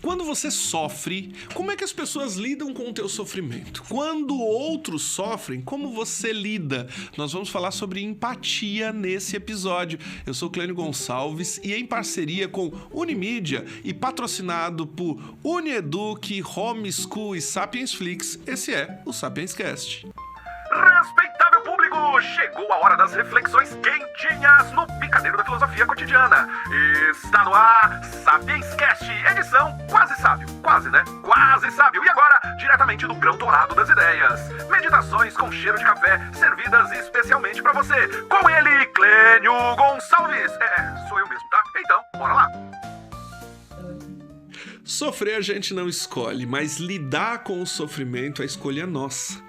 Quando você sofre, como é que as pessoas lidam com o teu sofrimento? Quando outros sofrem, como você lida? Nós vamos falar sobre empatia nesse episódio. Eu sou Clênio Gonçalves e em parceria com Unimídia e patrocinado por Unieduc, Homeschool e Sapiensflix, esse é o Sapienscast. Respeitável público, chegou a hora das reflexões quentinhas no picadeiro da filosofia cotidiana. Está no ar Sapienscast, edição quase sábio. Quase, né? Quase sábio. E agora, diretamente do grão dourado das ideias. Meditações com cheiro de café, servidas especialmente pra você. Com ele, Clênio Gonçalves. Sou eu mesmo, tá? Então, bora lá. Sofrer a gente não escolhe, mas lidar com o sofrimento, a escolha é nossa.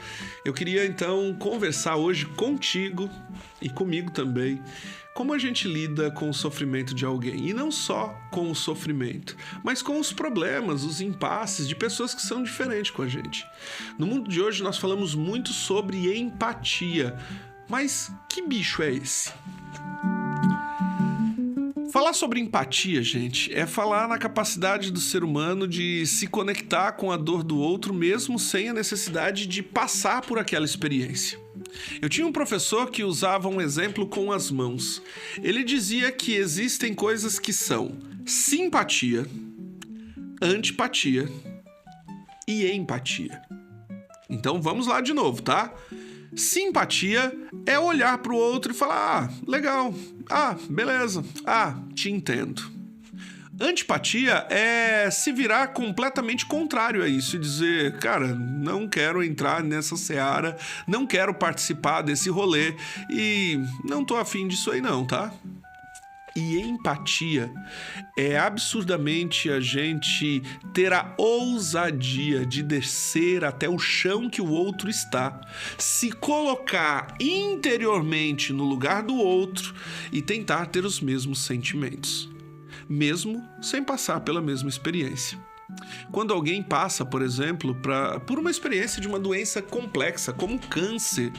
Eu queria então conversar hoje contigo e comigo também, como a gente lida com o sofrimento de alguém. E não só com o sofrimento, mas com os problemas, os impasses de pessoas que são diferentes com a gente. No mundo de hoje nós falamos muito sobre empatia, mas que bicho é esse? Falar sobre empatia, gente, é falar na capacidade do ser humano de se conectar com a dor do outro mesmo sem a necessidade de passar por aquela experiência. Eu tinha um professor que usava um exemplo com as mãos. Ele dizia que existem coisas que são simpatia, antipatia e empatia. Então vamos lá de novo, tá? Simpatia é olhar para o outro e falar: legal, beleza, te entendo. Antipatia é se virar completamente contrário a isso e dizer: cara, não quero entrar nessa seara, não quero participar desse rolê e não tô afim disso aí não, tá? E empatia é absurdamente a gente ter a ousadia de descer até o chão que o outro está, se colocar interiormente no lugar do outro e tentar ter os mesmos sentimentos, mesmo sem passar pela mesma experiência. Quando alguém passa, por exemplo, por uma experiência de uma doença complexa, como câncer,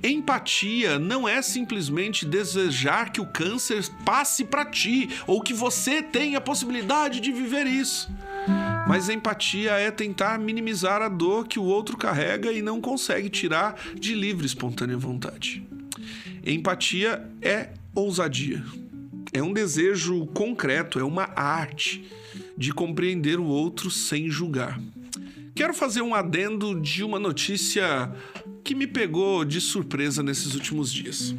empatia não é simplesmente desejar que o câncer passe para ti ou que você tenha a possibilidade de viver isso. Mas empatia é tentar minimizar a dor que o outro carrega e não consegue tirar de livre e espontânea vontade. Empatia é ousadia. É um desejo concreto, é uma arte de compreender o outro sem julgar. Quero fazer um adendo de uma notícia que me pegou de surpresa nesses últimos dias.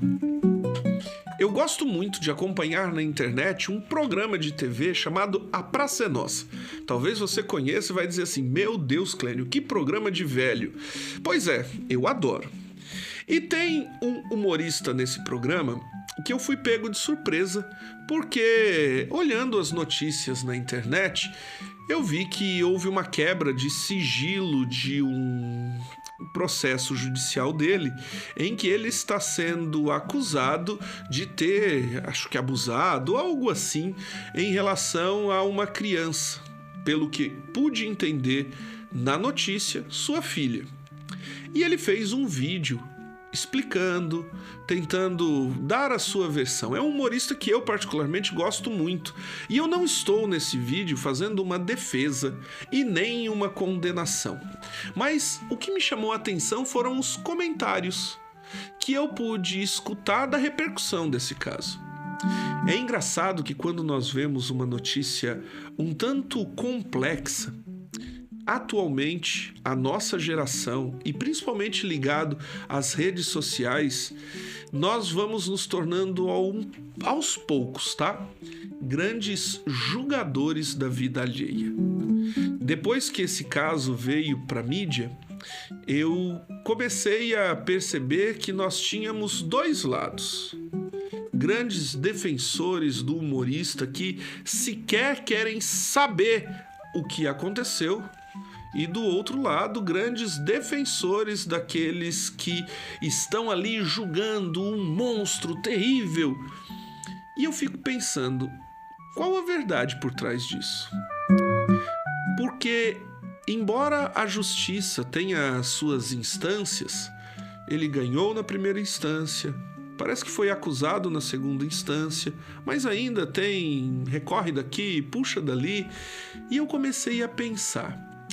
Eu gosto muito de acompanhar na internet um programa de TV chamado A Praça é Nossa. Talvez você conheça e vai dizer assim: meu Deus, Clênio, que programa de velho. Pois é, eu adoro. E tem um humorista nesse programa que eu fui pego de surpresa, porque olhando as notícias na internet, eu vi que houve uma quebra de sigilo de um processo judicial dele, em que ele está sendo acusado de ter, acho que abusado, algo assim, em relação a uma criança, pelo que pude entender na notícia, sua filha. E ele fez um vídeo explicando, tentando dar a sua versão. É um humorista que eu particularmente gosto muito. E eu não estou nesse vídeo fazendo uma defesa e nem uma condenação. Mas o que me chamou a atenção foram os comentários que eu pude escutar da repercussão desse caso. É engraçado que quando nós vemos uma notícia um tanto complexa, atualmente, a nossa geração, e principalmente ligado às redes sociais, nós vamos nos tornando aos poucos, tá? Grandes julgadores da vida alheia. Depois que esse caso veio para a mídia, eu comecei a perceber que nós tínhamos dois lados. Grandes defensores do humorista que sequer querem saber o que aconteceu, e do outro lado, grandes defensores daqueles que estão ali julgando um monstro terrível. E eu fico pensando, qual a verdade por trás disso? Porque, embora a justiça tenha suas instâncias, ele ganhou na primeira instância, Parece que foi acusado na segunda instância, mas ainda recorre daqui, puxa dali. E eu comecei a pensar: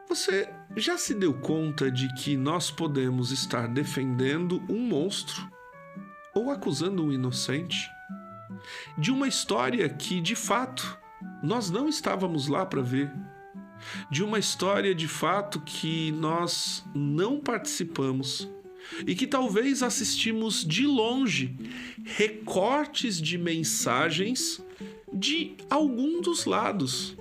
você já se deu conta de que nós podemos estar defendendo um monstro ou acusando um inocente de uma história que, de fato, nós não estávamos lá para ver, de uma história, de fato, que nós não participamos e que talvez assistimos de longe recortes de mensagens de algum dos lados?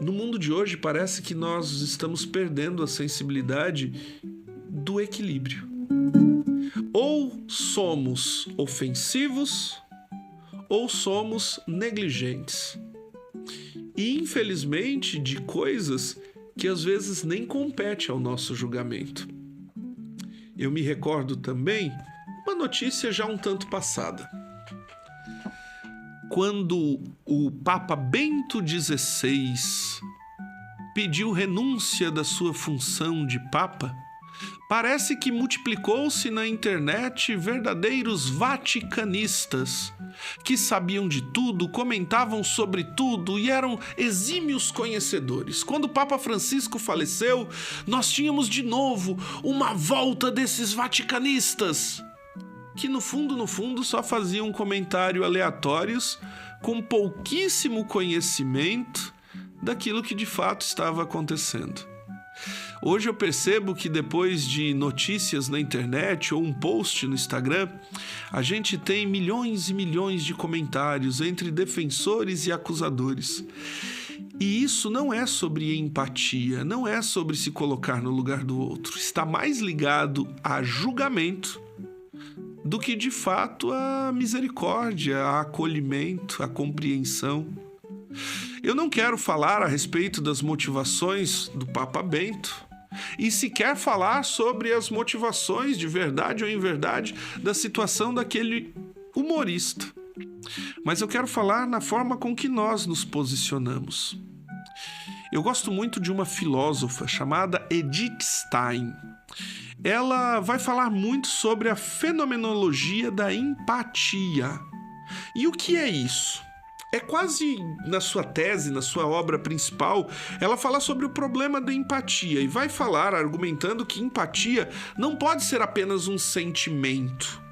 No mundo de hoje, parece que nós estamos perdendo a sensibilidade do equilíbrio. Ou somos ofensivos, ou somos negligentes. E, infelizmente, de coisas que às vezes nem competem ao nosso julgamento. Eu me recordo também uma notícia já um tanto passada. Quando o Papa Bento XVI pediu renúncia da sua função de Papa, parece que multiplicou-se na internet verdadeiros vaticanistas que sabiam de tudo, comentavam sobre tudo e eram exímios conhecedores. Quando o Papa Francisco faleceu, nós tínhamos de novo uma volta desses vaticanistas, que no fundo só faziam comentários aleatórios com pouquíssimo conhecimento daquilo que de fato estava acontecendo. Hoje eu percebo que depois de notícias na internet ou um post no Instagram, a gente tem milhões e milhões de comentários entre defensores e acusadores. E isso não é sobre empatia, não é sobre se colocar no lugar do outro. Está mais ligado a julgamento do que de fato a misericórdia, a acolhimento, a compreensão. Eu não quero falar a respeito das motivações do Papa Bento e sequer falar sobre as motivações de verdade ou inverdade da situação daquele humorista. Mas eu quero falar na forma com que nós nos posicionamos. Eu gosto muito de uma filósofa chamada Edith Stein. Ela vai falar muito sobre a fenomenologia da empatia. E o que é isso? É quase na sua tese, na sua obra principal, ela fala sobre o problema da empatia e vai falar argumentando que empatia não pode ser apenas um sentimento,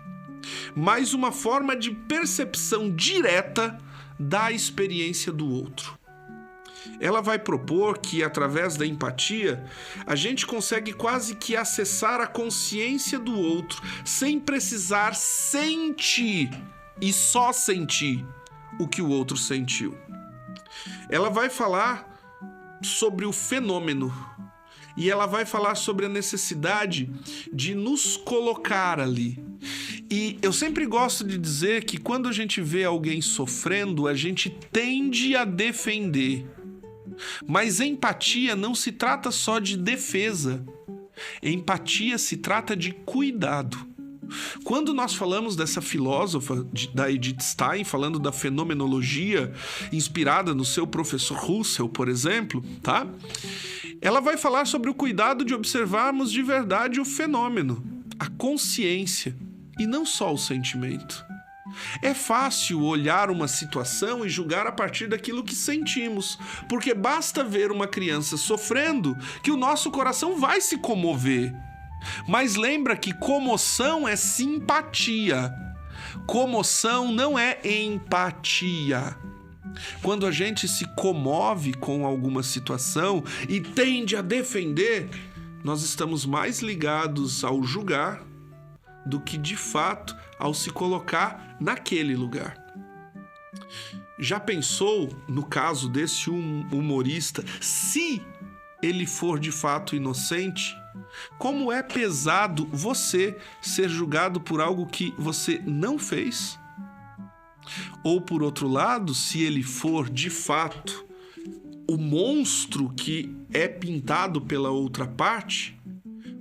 mas uma forma de percepção direta da experiência do outro. Ela vai propor que, através da empatia, a gente consegue quase que acessar a consciência do outro sem precisar sentir e só sentir o que o outro sentiu. Ela vai falar sobre o fenômeno e ela vai falar sobre a necessidade de nos colocar ali. E eu sempre gosto de dizer que quando a gente vê alguém sofrendo, a gente tende a defender. Mas empatia não se trata só de defesa. Empatia se trata de cuidado. Quando nós falamos dessa filósofa, da Edith Stein, falando da fenomenologia, inspirada no seu professor Russell, por exemplo, tá? Ela vai falar sobre o cuidado de observarmos de verdade o fenômeno, a consciência, e não só o sentimento. É fácil olhar uma situação e julgar a partir daquilo que sentimos, porque basta ver uma criança sofrendo que o nosso coração vai se comover. Mas lembra que comoção é simpatia. Comoção não é empatia. Quando a gente se comove com alguma situação e tende a defender, nós estamos mais ligados ao julgar do que, de fato, ao se colocar naquele lugar. Já pensou, no caso desse humorista, se ele for de fato inocente? Como é pesado você ser julgado por algo que você não fez? Ou, por outro lado, se ele for de fato o monstro que é pintado pela outra parte,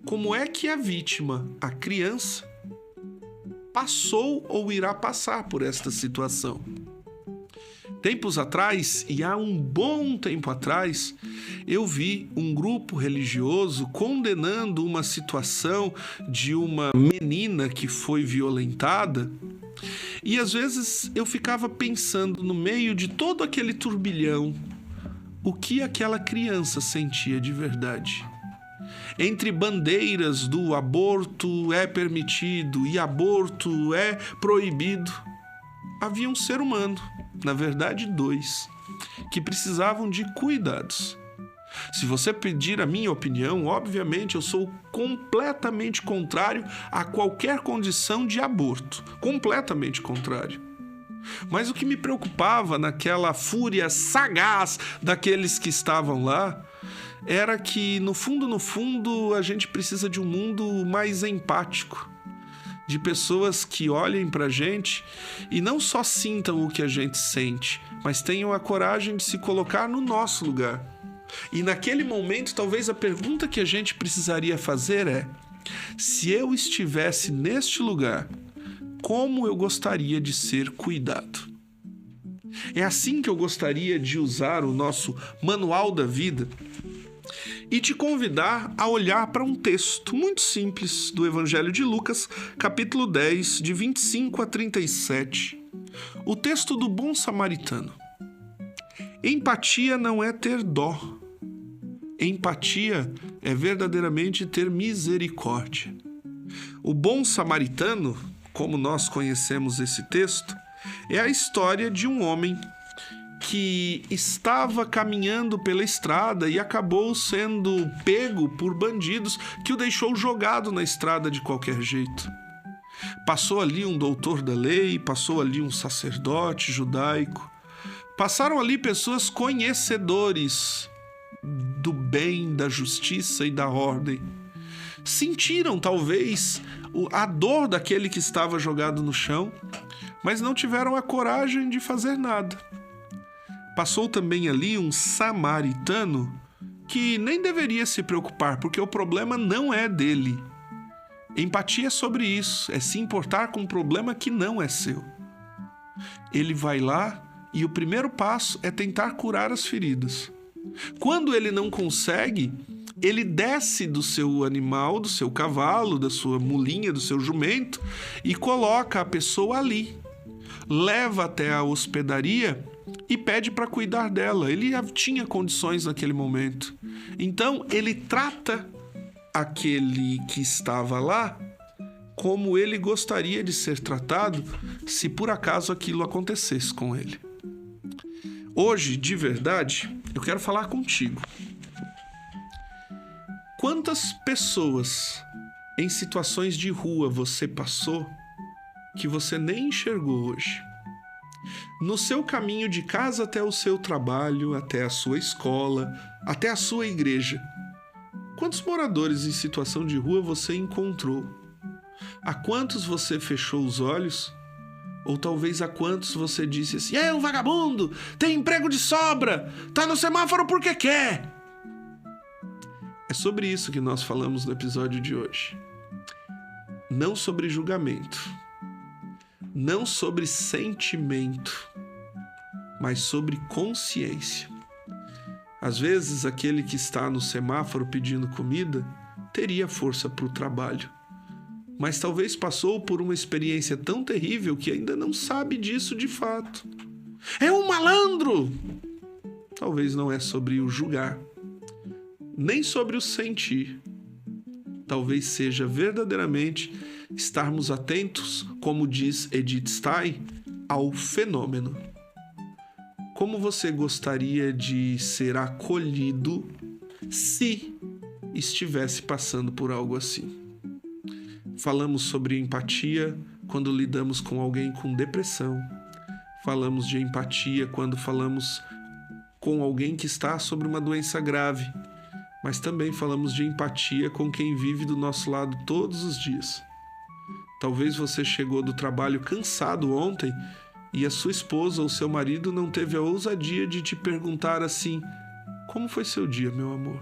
como é que a vítima, a criança, passou ou irá passar por esta situação? Tempos atrás, e há um bom tempo atrás, eu vi um grupo religioso condenando uma situação de uma menina que foi violentada. E às vezes eu ficava pensando, no meio de todo aquele turbilhão, o que aquela criança sentia de verdade. Entre bandeiras do aborto é permitido e aborto é proibido, havia um ser humano, na verdade 2, que precisavam de cuidados. Se você pedir a minha opinião, obviamente eu sou completamente contrário a qualquer condição de aborto. Completamente contrário. Mas o que me preocupava naquela fúria sagaz daqueles que estavam lá era que, no fundo, a gente precisa de um mundo mais empático. De pessoas que olhem pra gente e não só sintam o que a gente sente, mas tenham a coragem de se colocar no nosso lugar. E naquele momento, talvez a pergunta que a gente precisaria fazer é: se eu estivesse neste lugar, como eu gostaria de ser cuidado? É assim que eu gostaria de usar o nosso manual da vida e te convidar a olhar para um texto muito simples do Evangelho de Lucas, capítulo 10, de 25 a 37. O texto do bom samaritano. Empatia não é ter dó. Empatia é verdadeiramente ter misericórdia. O bom samaritano, como nós conhecemos esse texto, é a história de um homem que estava caminhando pela estrada e acabou sendo pego por bandidos que o deixou jogado na estrada de qualquer jeito. Passou ali um doutor da lei, passou ali um sacerdote judaico, passaram ali pessoas conhecedores do bem, da justiça e da ordem. Sentiram, talvez, a dor daquele que estava jogado no chão, mas não tiveram a coragem de fazer nada. Passou também ali um samaritano que nem deveria se preocupar, porque o problema não é dele. Empatia é sobre isso, é se importar com um problema que não é seu. Ele vai lá e o primeiro passo é tentar curar as feridas. Quando ele não consegue, ele desce do seu animal, do seu cavalo, da sua mulinha, do seu jumento e coloca a pessoa ali. Leva até a hospedaria e pede para cuidar dela. Ele já tinha condições naquele momento. Então, ele trata aquele que estava lá como ele gostaria de ser tratado se por acaso aquilo acontecesse com ele. Hoje, de verdade, eu quero falar contigo. Quantas pessoas em situações de rua você passou que você nem enxergou hoje? No seu caminho de casa até o seu trabalho, até a sua escola, até a sua igreja, quantos moradores em situação de rua você encontrou? A quantos você fechou os olhos? Ou talvez a quantos você disse assim: é um vagabundo, tem emprego de sobra, tá no semáforo porque quer? É sobre isso que nós falamos no episódio de hoje. Não sobre julgamento, não sobre sentimento, mas sobre consciência. Às vezes, aquele que está no semáforo pedindo comida teria força para o trabalho, mas talvez passou por uma experiência tão terrível que ainda não sabe disso de fato. É um malandro! Talvez não é sobre o julgar, nem sobre o sentir. Talvez seja verdadeiramente estarmos atentos, como diz Edith Stein, ao fenômeno. Como você gostaria de ser acolhido se estivesse passando por algo assim? Falamos sobre empatia quando lidamos com alguém com depressão. Falamos de empatia quando falamos com alguém que está sobre uma doença grave. Mas também falamos de empatia com quem vive do nosso lado todos os dias. Talvez você chegou do trabalho cansado ontem e a sua esposa ou seu marido não teve a ousadia de te perguntar assim: como foi seu dia, meu amor?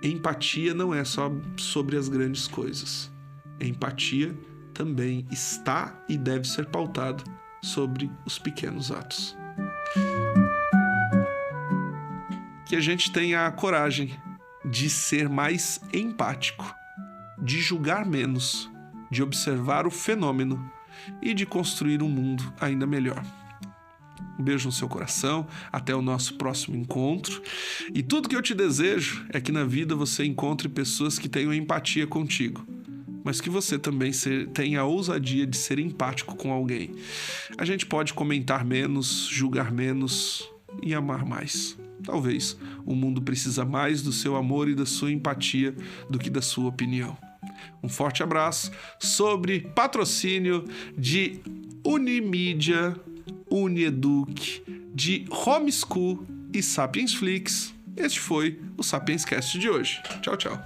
Empatia não é só sobre as grandes coisas. Empatia também está e deve ser pautado sobre os pequenos atos. que a gente tenha a coragem de ser mais empático, de julgar menos, de observar o fenômeno e de construir um mundo ainda melhor. Um beijo no seu coração, até o nosso próximo encontro. E tudo que eu te desejo é que na vida você encontre pessoas que tenham empatia contigo, mas que você também tenha a ousadia de ser empático com alguém. A gente pode comentar menos, julgar menos e amar mais. Talvez o mundo precisa mais do seu amor e da sua empatia do que da sua opinião. Um forte abraço, sobre patrocínio de Unimídia, Unieduc, de Homeschool e Sapiensflix. Este foi o Sapienscast de hoje. Tchau, tchau.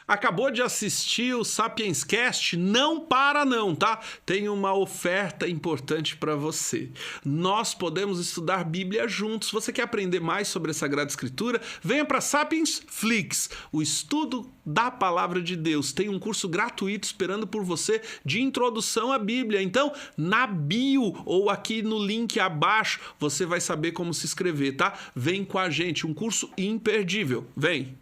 Acabou de assistir o Sapienscast? Não para não, tá? Tem uma oferta importante para você. Nós podemos estudar Bíblia juntos. Você quer aprender mais sobre a Sagrada Escritura? Venha para Sapiensflix, o estudo da Palavra de Deus. Tem um curso gratuito esperando por você de introdução à Bíblia. Então, na bio ou aqui no link abaixo, você vai saber como se inscrever, tá? Vem com a gente, um curso imperdível. Vem!